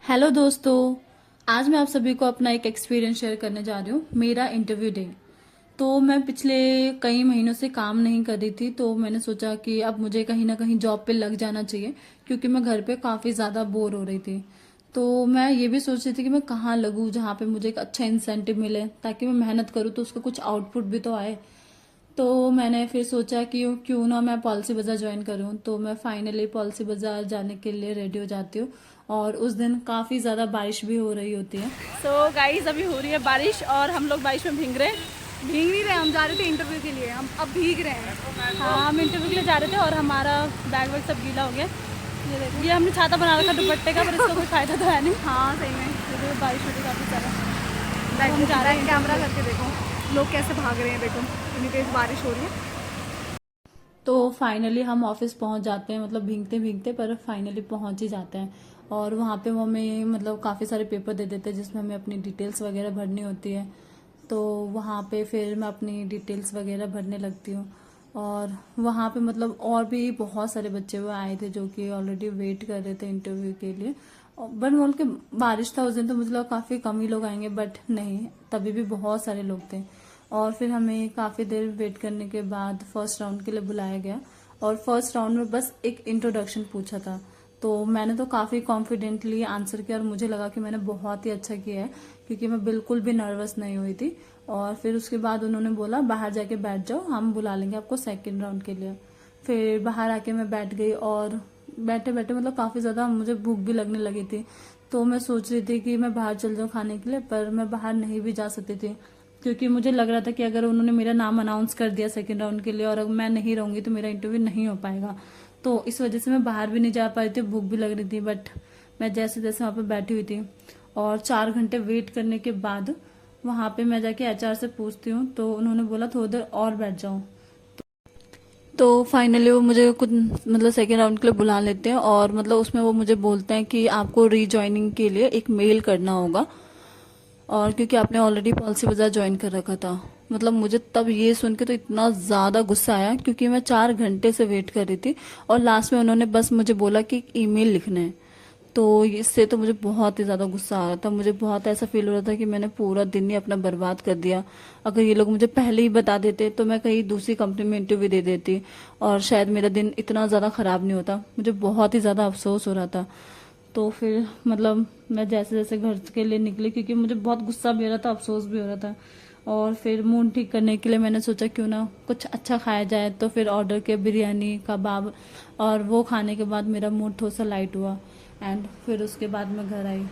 Hello दोस्तों। आज मैं आप सभी को अपना एक एक्सपीरियंस शेयर करने जा रही हूँ, मेरा इंटरव्यू डे। तो मैं पिछले कई महीनों से काम नहीं कर रही थी, तो मैंने सोचा कि अब मुझे कहीं ना कहीं जॉब पे लग जाना चाहिए, क्योंकि मैं घर पे काफ़ी ज़्यादा बोर हो रही थी। तो मैं ये भी सोच रही थी कि मैं कहाँ लगूँ जहाँ पे मुझे एक अच्छा इंसेंटिव मिले, ताकि मैं मेहनत करूँ तो उसका कुछ आउटपुट भी तो आए। तो मैंने फिर सोचा कि क्यों ना मैं पॉलिसी बाज़ार ज्वाइन करूं। तो मैं फाइनली पॉलिसी बाज़ार जाने के लिए रेडी हो जाती हूँ। और उस दिन काफ़ी ज़्यादा बारिश भी हो रही होती है। सो गाइस अभी हो रही है बारिश और हम लोग बारिश में भीग रहे हैं। भीग नहीं रहे, हम जा रहे थे इंटरव्यू के लिए, हम अब भीग रहे हैं। हाँ, हम इंटरव्यू के लिए जा रहे थे और हमारा बैग वैग सब गीला हो गया। ये देखो, ये हमने छाता बना रखा दुपट्टे का, पर इसका कोई फायदा तो है नहीं। हाँ सही में, ये देखो बारिश होती काफ़ी ज़्यादा। हम जा रहे हैं कैमरा करके, देखो लोग कैसे भाग रहे हैं, देखो इतनी तेज़ बारिश हो रही है। तो फाइनली हम ऑफिस पहुंच जाते हैं, मतलब भीगते भीगते पर फाइनली पहुंच ही जाते हैं। और वहाँ पे वो हमें मतलब काफ़ी सारे पेपर दे देते हैं, जिसमें हमें अपनी डिटेल्स वगैरह भरनी होती है। तो वहाँ पे फिर मैं अपनी डिटेल्स वगैरह भरने लगती हूँ। और वहाँ पे मतलब और भी बहुत सारे बच्चे वो आए थे जो कि ऑलरेडी वेट कर रहे थे इंटरव्यू के लिए। बट बोल के बारिश था उस दिन, तो मुझे लगा काफ़ी कम ही लोग आएंगे, बट नहीं, तभी भी बहुत सारे लोग थे। और फिर हमें काफ़ी देर वेट करने के बाद फर्स्ट राउंड के लिए बुलाया गया। और फर्स्ट राउंड में बस एक इंट्रोडक्शन पूछा था। तो मैंने तो काफ़ी कॉन्फिडेंटली आंसर किया और मुझे लगा कि मैंने बहुत ही अच्छा किया है, क्योंकि मैं बिल्कुल भी नर्वस नहीं हुई थी। और फिर उसके बाद उन्होंने बोला बाहर जाके बैठ जाओ, हम बुला लेंगे आपको सेकेंड राउंड के लिए। फिर बाहर आके मैं बैठ गई और बैठे बैठे मतलब काफ़ी ज़्यादा मुझे भूख भी लगने लगी थी। तो मैं सोच रही थी कि मैं बाहर चल जाऊँ खाने के लिए, पर मैं बाहर नहीं भी जा सकती थी, क्योंकि मुझे लग रहा था कि अगर उन्होंने मेरा नाम अनाउंस कर दिया सेकेंड राउंड के लिए और अगर मैं नहीं रहूंगी तो मेरा इंटरव्यू नहीं हो पाएगा। तो इस वजह से मैं बाहर भी नहीं जा पा रही थी, भूख भी लग रही थी। बट मैं जैसे जैसे वहाँ पे बैठी हुई थी और 4 घंटे वेट करने के बाद वहाँ पे मैं जाके एचआर से पूछती हूँ, तो उन्होंने बोला थोड़ी देर और बैठ जाओ। तो फाइनली वो मुझे कुछ मतलब सेकेंड राउंड के लिए बुला लेते हैं, और मतलब उसमें वो मुझे बोलते हैं कि आपको रीजॉइनिंग के लिए एक मेल करना होगा, और क्योंकि आपने ऑलरेडी पॉलिसी बाजार ज्वाइन कर रखा था। मतलब मुझे तब ये सुन के तो इतना ज़्यादा गुस्सा आया, क्योंकि मैं 4 घंटे से वेट कर रही थी और लास्ट में उन्होंने बस मुझे बोला कि एक ईमेल लिखना है। तो इससे तो मुझे बहुत ही ज़्यादा गुस्सा आ रहा था, मुझे बहुत ऐसा फील हो रहा था कि मैंने पूरा दिन ही अपना बर्बाद कर दिया। अगर ये लोग मुझे पहले ही बता देते तो मैं कहीं दूसरी कंपनी में इंटरव्यू दे देती, और शायद मेरा दिन इतना ज़्यादा ख़राब नहीं होता। मुझे बहुत ही ज़्यादा अफसोस हो रहा था। तो फिर मतलब मैं जैसे जैसे घर के लिए निकली, क्योंकि मुझे बहुत गुस्सा भी हो रहा था, अफसोस भी हो रहा था। और फिर मूड ठीक करने के लिए मैंने सोचा क्यों ना कुछ अच्छा खाया जाए, तो फिर ऑर्डर किया बिरयानी कबाब। और वो खाने के बाद मेरा मूड थोड़ा सा लाइट हुआ, एंड फिर उसके बाद मैं घर आई।